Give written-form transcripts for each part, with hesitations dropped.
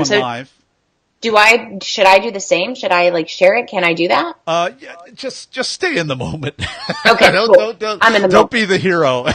So live. should I do the same? Should I like share it? Can I do that? Yeah, just stay in the moment. Okay, cool. I'm in the Don't moment. be the hero.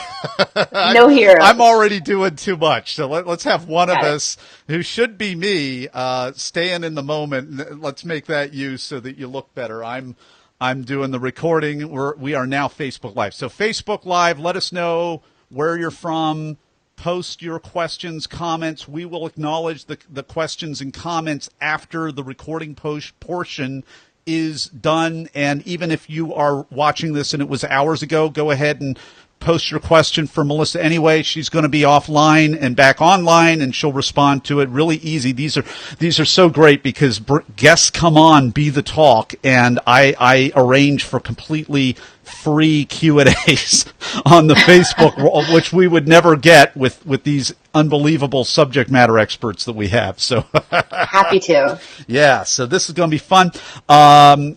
No hero. I'm already doing too much. So let's have one of Got it. us who should be me, staying in the moment. Let's make that you so that you look better. I'm doing the recording. We are now Facebook Live. So Facebook Live, let us know where you're from. Post your questions, comments. We will acknowledge the questions and comments after the recording portion is done. And even if you are watching this and it was hours ago, go ahead and post your question for Melissa anyway. She's going to be offline and back online, and she'll respond to it. Really easy. These are so great because guests come on, be the talk, and I arrange for completely free Q&As on the Facebook, which we would never get with these unbelievable subject matter experts that we have. So Happy to. yeah, so this is going to be fun.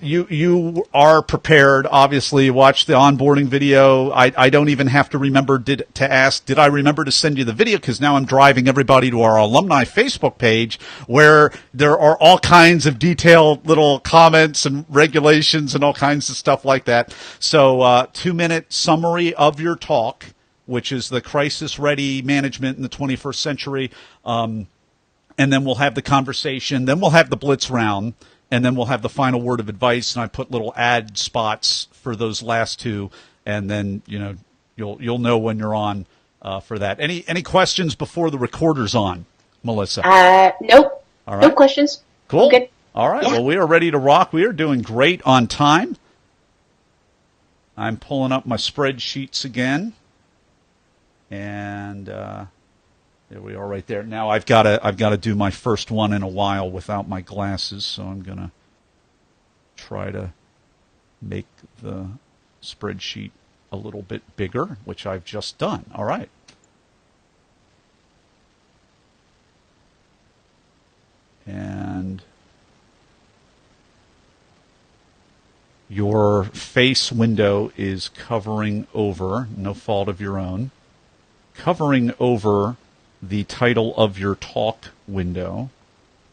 You are prepared. Obviously, you watched the onboarding video. I don't even have to remember did I remember to send you the video, because now I'm driving everybody to our alumni Facebook page where there are all kinds of detailed little comments and regulations and all kinds of stuff like that. So 2-minute summary of your talk, which is the crisis-ready management in the 21st century. And then we'll have the conversation. Then we'll have the blitz round. And then we'll have the final word of advice. And I put little ad spots for those last two. And then, you'll know when you're on for that. Any questions before the recorder's on, Melissa? Nope. All right. No questions. Cool. I'm good. All right. Yeah. Well, we are ready to rock. We are doing great on time. I'm pulling up my spreadsheets again. And there we are right there. Now I've got to do my first one in a while without my glasses, so I'm going to try to make the spreadsheet a little bit bigger, which I've just done. All right. And your face window is covering over, no fault of your own, covering over the title of your talk window,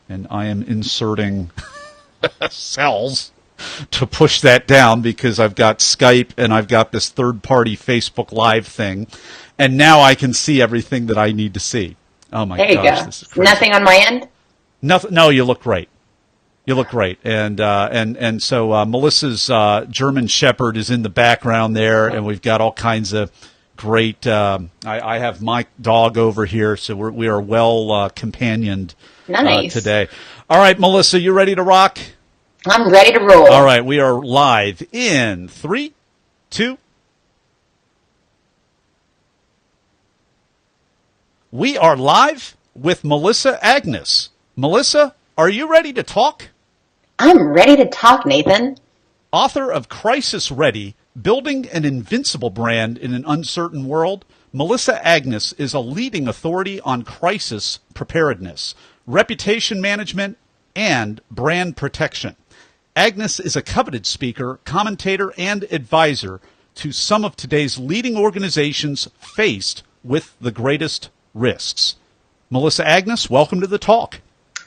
and I am inserting cells to push that down because I've got Skype and I've got this third-party Facebook Live thing, and now I can see everything that I need to see. Oh my gosh, this is crazy. Nothing on my end? Nothing. No, you look great. You look great, and so Melissa's German Shepherd is in the background there, and we've got all kinds of great. I have my dog over here, so we are well companioned today. All right, Melissa, you ready to rock? I'm ready to roll. All right, we are live in 3, 2. We are live with MelissaAgnes. Melissa, are you ready to talk? I'm ready to talk, Nathan. Author of Crisis Ready, Building an Invincible Brand in an Uncertain World, MelissaAgnes is a leading authority on crisis preparedness, reputation management, and brand protection. Agnes is a coveted speaker, commentator, and advisor to some of today's leading organizations faced with the greatest risks. MelissaAgnes, welcome to the talk.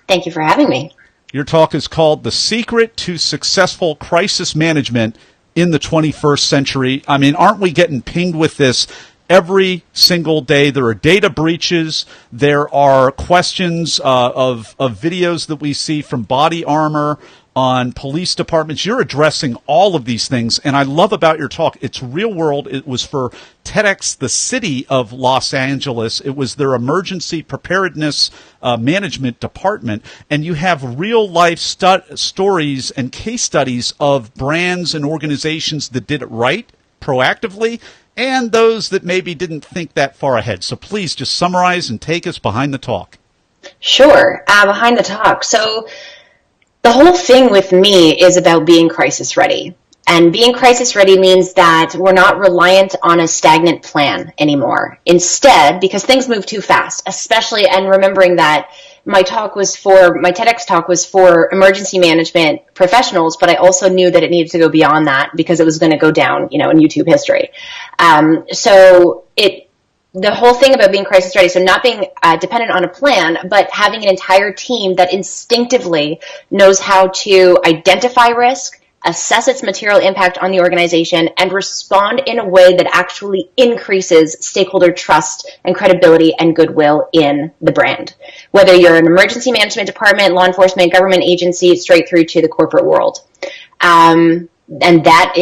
Thank you for having me. Your talk is called The Secret to Successful Crisis Management in the 21st Century. I mean, aren't we getting pinged with this every single day? There are data breaches. There are questions of videos that we see from body armor on police departments. You're addressing all of these things, and I love about your talk, it's real world. It was for TEDx, the city of Los Angeles. It was their emergency preparedness management department, and you have real life stories and case studies of brands and organizations that did it right, proactively, and those that maybe didn't think that far ahead. So please just summarize and take us behind the talk. Sure. Behind the talk. So the whole thing with me is about being crisis ready. And being crisis ready means that we're not reliant on a stagnant plan anymore. Instead, because things move too fast, especially, and remembering that my TEDx talk was for emergency management professionals, but I also knew that it needed to go beyond that because it was going to go down, in YouTube history. So the whole thing about being crisis ready, so not being dependent on a plan, but having an entire team that instinctively knows how to identify risk, assess its material impact on the organization, and respond in a way that actually increases stakeholder trust and credibility and goodwill in the brand. Whether you're an emergency management department, law enforcement, government agency, straight through to the corporate world. And that's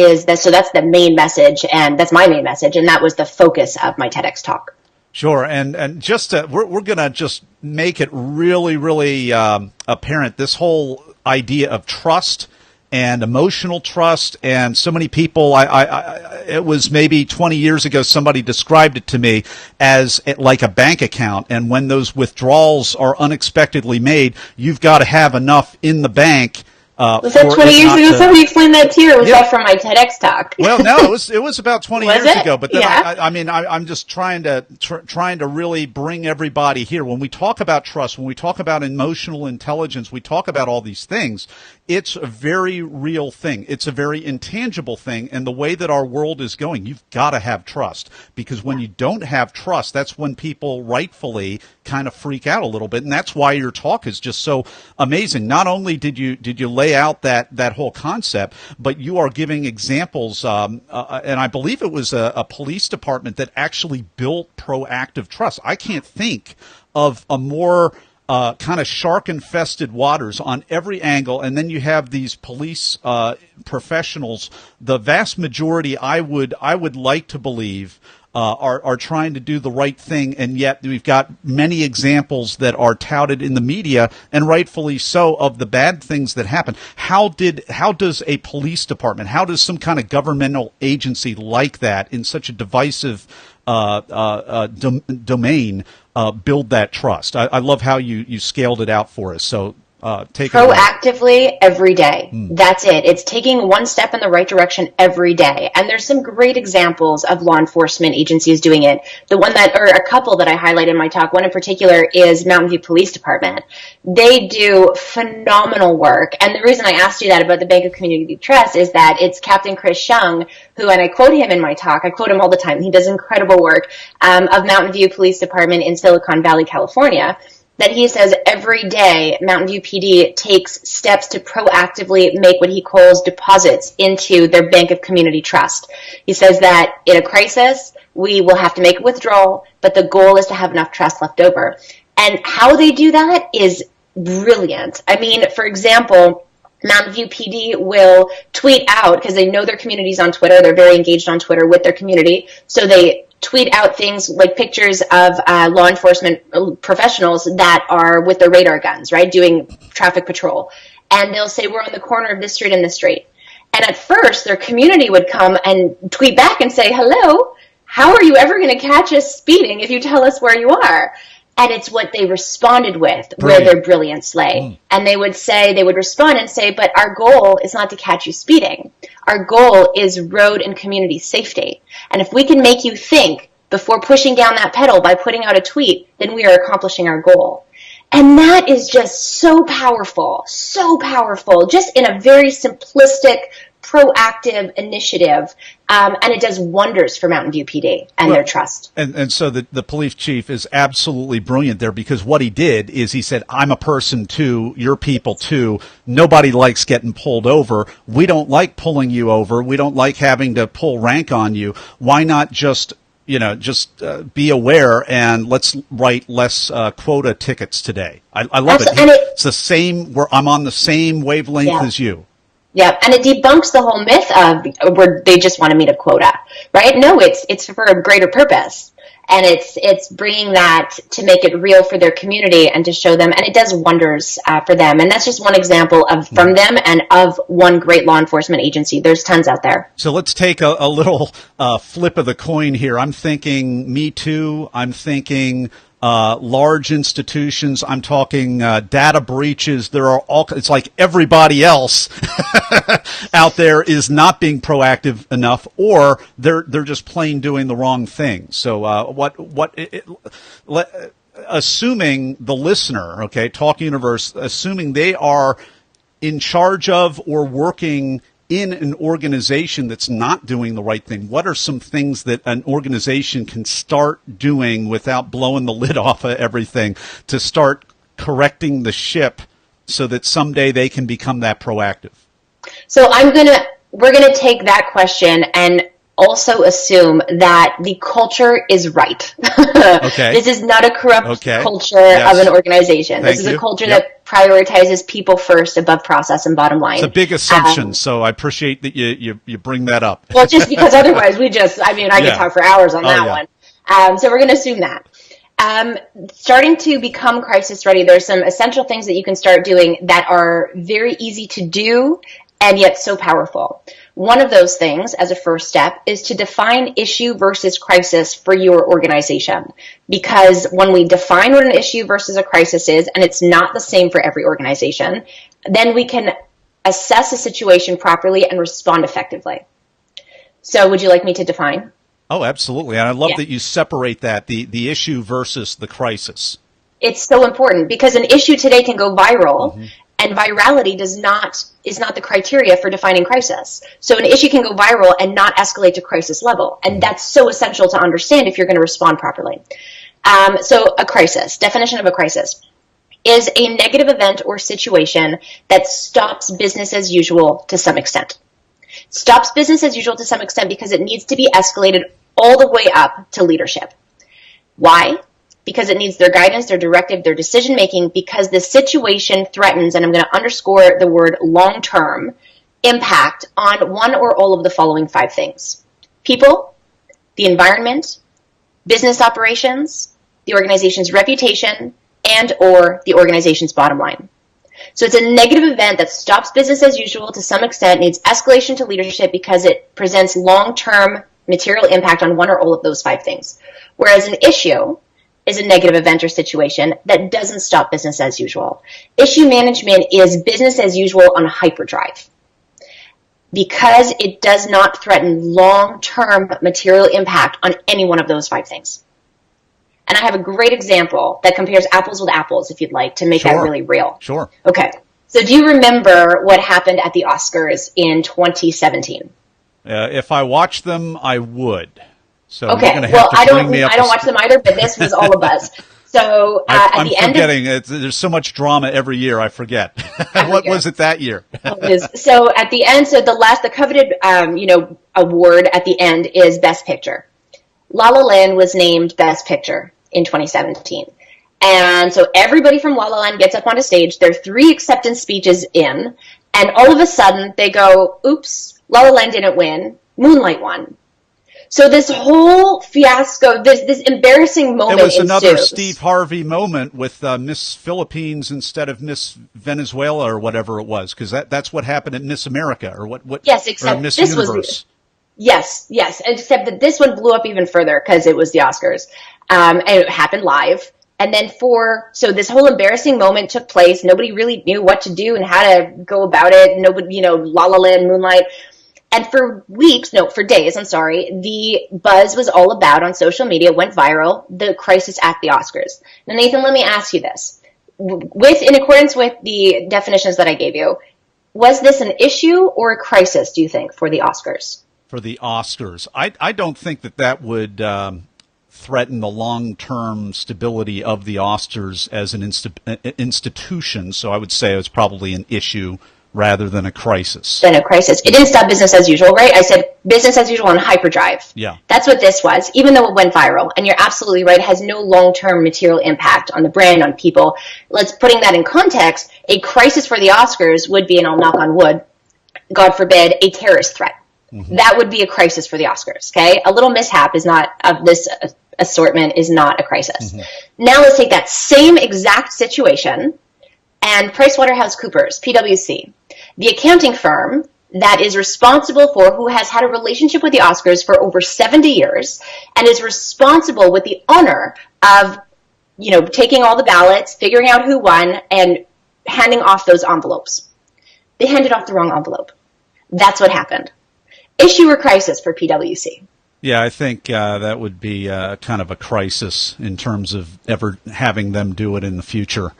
the main message, and that's my main message, and that was the focus of my TEDx talk. Sure, and just we're going to just make it really, really apparent, this whole idea of trust and emotional trust. And so many people, it was maybe 20 years ago, somebody described it to me as like a bank account. And when those withdrawals are unexpectedly made, you've got to have enough in the bank. Was that 20 years ago? Somebody explained that to you, or was that from my TEDx talk? Well, no, it was about 20 years ago. But then I'm just trying to really bring everybody here. When we talk about trust, when we talk about emotional intelligence, we talk about all these things. It's a very real thing. It's a very intangible thing. And the way that our world is going, you've got to have trust, because when you don't have trust, that's when people rightfully kind of freak out a little bit. And that's why your talk is just so amazing. Not only did you lay out that whole concept, but you are giving examples. And I believe it was a police department that actually built proactive trust. I can't think of a more kind of shark-infested waters on every angle, and then you have these police professionals. The vast majority, I would like to believe, are trying to do the right thing, and yet we've got many examples that are touted in the media, and rightfully so, of the bad things that happen. How does a police department, how does some kind of governmental agency like that in such a divisive domain build that trust? I love how you scaled it out for us. So take it proactively every day. That's it. It's taking one step in the right direction every day. And there's some great examples of law enforcement agencies doing it. The one or a couple that I highlight in my talk, one in particular is Mountain View Police Department. They do phenomenal work. And the reason I asked you that about the Bank of Community Trust is that it's Captain Chris Shung, who, and I quote him in my talk, I quote him all the time, he does incredible work, of Mountain View Police Department in Silicon Valley, California, that he says every day Mountain View PD takes steps to proactively make what he calls deposits into their Bank of Community Trust. He says that in a crisis, we will have to make a withdrawal, but the goal is to have enough trust left over. And how they do that is brilliant. I mean, for example, Mountain View PD will tweet out, because they know their community's on Twitter, they're very engaged on Twitter with their community, so they tweet out things like pictures of law enforcement professionals that are with their radar guns, right, doing traffic patrol. And they'll say, we're on the corner of this street and this street. And at first, their community would come and tweet back and say, hello, how are you ever going to catch us speeding if you tell us where you are? And it's what they responded with, where their brilliance lay. And they would respond and say, but our goal is not to catch you speeding. Our goal is road and community safety. And if we can make you think before pushing down that pedal by putting out a tweet, then we are accomplishing our goal. And that is just so powerful, just in a very simplistic, proactive initiative, and it does wonders for Mountain View PD and their trust. And so the police chief is absolutely brilliant there, because what he did is he said, I'm a person too, you're people too, nobody likes getting pulled over, we don't like pulling you over, we don't like having to pull rank on you, why not just be aware, and let's write less quota tickets today. I love it. It's the same, I'm on the same wavelength as you. Yeah, and it debunks the whole myth of where they just want to meet a quota, right? No, it's for a greater purpose, and it's bringing that to make it real for their community and to show them, and it does wonders for them. And that's just one example from them and of one great law enforcement agency. There's tons out there. So let's take a little flip of the coin here. I'm thinking Me Too. I'm thinking large institutions. I'm talking data breaches. There are it's like everybody else out there is not being proactive enough, or they're just plain doing the wrong thing. So assuming the listener, okay, Talk Universe, assuming they are in charge of or working in an organization that's not doing the right thing? What are some things that an organization can start doing without blowing the lid off of everything to start correcting the ship so that someday they can become that proactive? So we're gonna take that question and also assume that the culture is right. Okay. This is not a corrupt culture of an organization. This is a culture that prioritizes people first above process and bottom line. It's a big assumption, so I appreciate that you bring that up. Well, just because otherwise I could talk for hours on that one. So we're going to assume that. Starting to become crisis ready, there's some essential things that you can start doing that are very easy to do and yet so powerful. One of those things, as a first step, is to define issue versus crisis for your organization. Because when we define what an issue versus a crisis is, and it's not the same for every organization, then we can assess a situation properly and respond effectively. So would you like me to define? Oh, absolutely. And I love that you separate that, the issue versus the crisis. It's so important because an issue today can go viral, and virality is not the criteria for defining crisis. So an issue can go viral and not escalate to crisis level. And that's so essential to understand if you're going to respond properly. So a crisis, definition of a crisis, is a negative event or situation that stops business as usual to some extent. Stops business as usual to some extent because it needs to be escalated all the way up to leadership. Why? Because it needs their guidance, their directive, their decision-making, because the situation threatens, and I'm going to underscore the word long-term, impact on one or all of the following 5 things. People, the environment, business operations, the organization's reputation, and or the organization's bottom line. So it's a negative event that stops business as usual to some extent, needs escalation to leadership because it presents long-term material impact on one or all of those 5 things. Whereas an issue is a negative event or situation that doesn't stop business as usual. Issue management is business as usual on hyperdrive because it does not threaten long-term material impact on any one of those 5 things. And I have a great example that compares apples with apples, if you'd like, to make that really real. Sure. Okay. So do you remember what happened at the Oscars in 2017? If I watched them, I would. So okay. I don't watch them either, but this was all a buzz. So I'm forgetting. There's so much drama every year. I forget. What was it that year? So at the end, the coveted award at the end is Best Picture. La La Land was named Best Picture in 2017. And so everybody from La La Land gets up on a stage. There are 3 acceptance speeches in, and all of a sudden they go, oops, La La Land didn't win. Moonlight won. So this whole fiasco, this embarrassing moment ensues. It was another Steve Harvey moment with Miss Philippines instead of Miss Venezuela or whatever it was, because that's what happened at Miss America or what? Yes, except Miss this Universe. Yes, except that this one blew up even further because it was the Oscars, and it happened live. And then so this whole embarrassing moment took place. Nobody really knew what to do and how to go about it. Nobody, La La Land, Moonlight. And for days, the buzz was all about on social media, went viral, the crisis at the Oscars. Now, Nathan, let me ask you this. In accordance with the definitions that I gave you, was this an issue or a crisis, do you think, for the Oscars? For the Oscars. I don't think that would threaten the long-term stability of the Oscars as an institution, so I would say it was probably an issue rather than a crisis. It didn't stop business as usual, right? I said business as usual on hyperdrive. Yeah. That's what this was, even though it went viral. And you're absolutely right, it has no long-term material impact on the brand, on people. Putting that in context, a crisis for the Oscars would be, and I'll knock on wood, God forbid, a terrorist threat. Mm-hmm. That would be a crisis for the Oscars, okay? A little mishap of this assortment is not a crisis. Mm-hmm. Now let's take that same exact situation and PricewaterhouseCoopers, PwC, the accounting firm that is responsible who has had a relationship with the Oscars for over 70 years and is responsible with the honor of, taking all the ballots, figuring out who won, and handing off those envelopes. They handed off the wrong envelope. That's what happened. Issue or crisis for PwC? Yeah, I think that would be kind of a crisis in terms of ever having them do it in the future.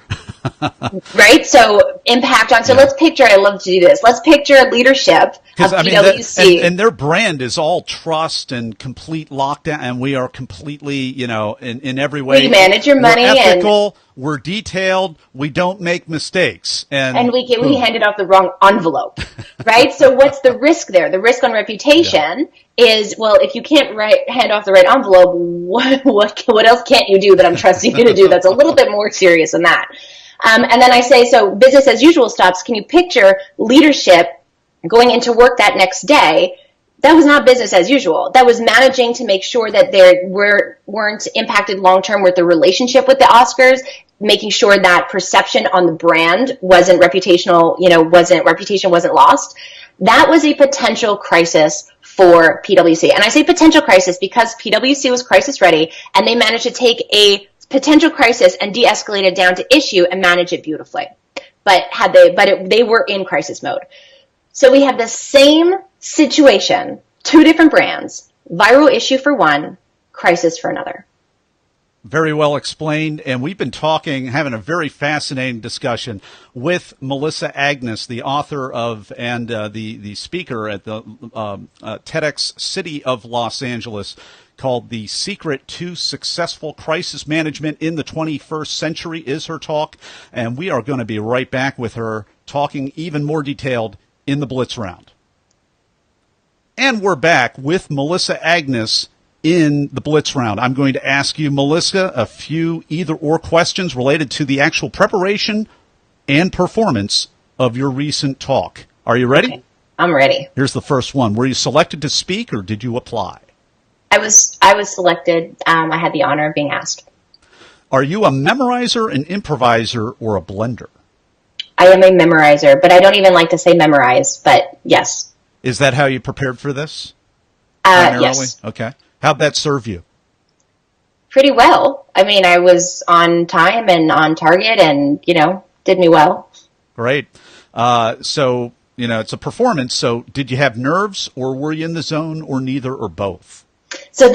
Right? So impact on. So let's picture, I love to do this. Let's picture leadership of PwC. And their brand is all trust and complete lockdown, and we are completely, in every way. We manage your money. We're ethical, we're detailed, we don't make mistakes. And we handed off the wrong envelope, right? So what's the risk there? The risk on reputation is, well, if you can't hand off the right envelope, what else can't you do that I'm trusting you to do that's a little bit more serious than that? And then I say, so business as usual stops. Can you picture leadership going into work that next day? That was not business as usual. That was managing to make sure that they weren't impacted long-term with the relationship with the Oscars, making sure that perception on the brand wasn't reputation wasn't lost. That was a potential crisis for PwC. And I say potential crisis because PwC was crisis ready, and they managed to take a potential crisis and de-escalate it down to issue and manage it beautifully. But they were in crisis mode. So we have the same situation, two different brands, viral issue for one, crisis for another. Very well explained, and we've been having a very fascinating discussion with MelissaAgnes, the author of and the speaker at the TEDx City of Los Angeles, called "The Secret to Successful Crisis Management in the 21st Century" is her talk, and we are going to be right back with her talking even more detailed in the Blitz Round. And we're back with MelissaAgnes in the Blitz Round. I'm going to ask you, Melissa, a few either-or questions related to the actual preparation and performance of your recent talk. Are you ready? Okay. I'm ready. Here's the first one. Were you selected to speak, or did you apply? I was selected. I had the honor of being asked. Are you a memorizer, an improviser, or a blender? I am a memorizer, but I don't even like to say memorize, but yes. Is that how you prepared for this? Yes. Okay. How'd that serve you? Pretty well. I mean, I was on time and on target and, did me well. Great. So, it's a performance. So did you have nerves, or were you in the zone, or neither, or both? So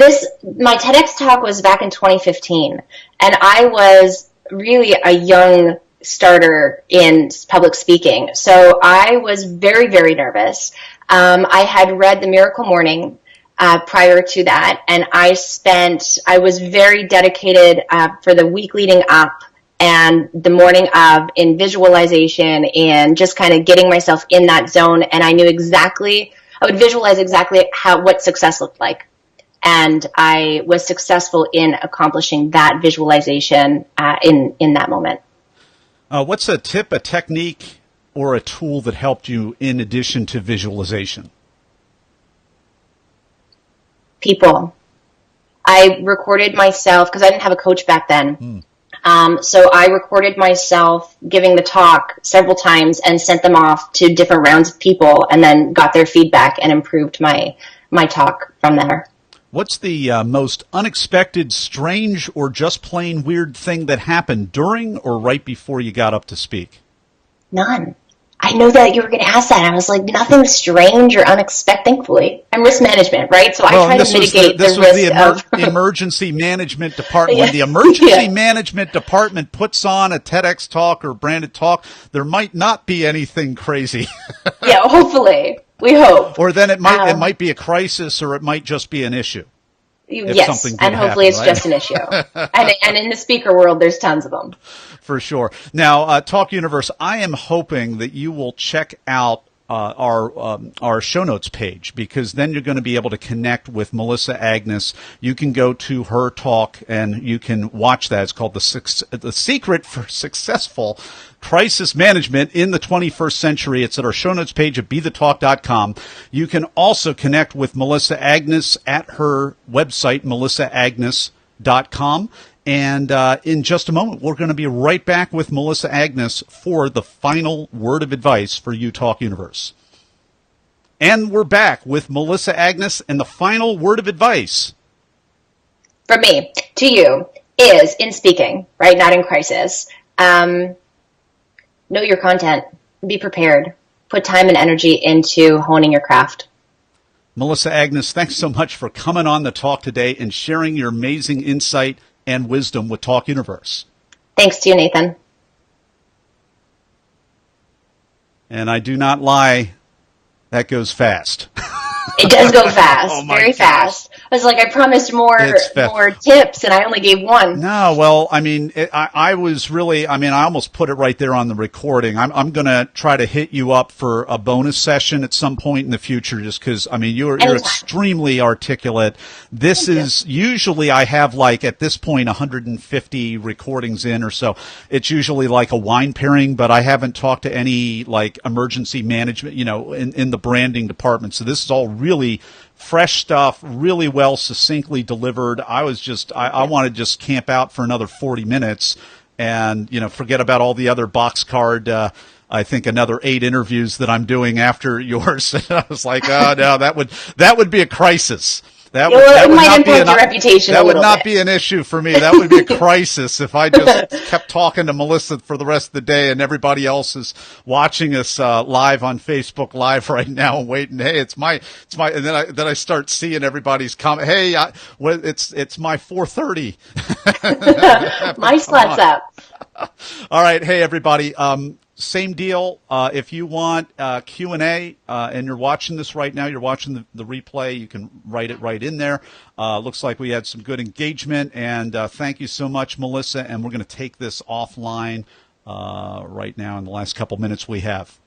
my TEDx talk was back in 2015, and I was really a young starter in public speaking. So I was very, very nervous. I had read The Miracle Morning prior to that, and I was very dedicated for the week leading up and the morning of in visualization and just kind of getting myself in that zone. And I would visualize exactly what success looked like. And I was successful in accomplishing that visualization in that moment. What's a tip, a technique, or a tool that helped you in addition to visualization? People. I recorded myself because I didn't have a coach back then. So I recorded myself giving the talk several times and sent them off to different rounds of people, and then got their feedback and improved my talk from there. What's the most unexpected, strange, or just plain weird thing that happened during or right before you got up to speak? None. I know that you were going to ask that. I was like, nothing strange or unexpected, thankfully. I'm risk management, right? So I try to mitigate the risk of... the emergency management department. When the emergency management department puts on a TEDx talk or branded talk, there might not be anything crazy. Yeah, hopefully. We hope. Or then it might be a crisis, or it might just be an issue. Yes, and hopefully it's just an issue. and in the speaker world, there's tons of them. For sure. Now, Talk Universe, I am hoping that you will check out our show notes page, because then you're going to be able to connect with MelissaAgnes. You can go to her talk and you can watch that. It's called The Secret for Successful Crisis Management in the 21st Century. It's at our show notes page at bethetalk.com. You can also connect with MelissaAgnes at her website, MelissaAgnes.com. And in just a moment, we're going to be right back with MelissaAgnes for the final word of advice for You Talk Universe. And we're back with MelissaAgnes, and the final word of advice from me to you is, in speaking, right, not in crisis, know your content, be prepared, put time and energy into honing your craft. MelissaAgnes, thanks so much for coming on the talk today and sharing your amazing insight and wisdom with Talk Universe. Thanks to you, Nathan. And I do not lie, that goes fast. It does go fast, Oh my very gosh. fast. I was like, I promised more tips, and I only gave one. No, well, I mean, I was really, I mean, I almost put it right there on the recording. I'm going to try to hit you up for a bonus session at some point in the future, just because, I mean, you're extremely articulate. This is usually, I have like at this point 150 recordings in or so. It's usually like a wine pairing, but I haven't talked to any like emergency management, you know, in the branding department. So this is all really fresh stuff, really well, succinctly delivered. I want to just camp out for another 40 minutes and, you know, forget about all the other box card, I think another 8 interviews that I'm doing after yours. And I was like, oh no, that would be a crisis. That would not be an issue for me. That would be a crisis if I just kept talking to Melissa for the rest of the day and everybody else is watching us live on Facebook Live right now and waiting. Hey, it's my, and then I start seeing everybody's comment. Hey, it's my 4:30. My slot's up. All right, hey everybody. Same deal. If you want Q&A and you're watching this right now, you're watching the replay, you can write it right in there. Looks like we had some good engagement, and thank you so much, Melissa. And we're going to take this offline right now in the last couple minutes we have.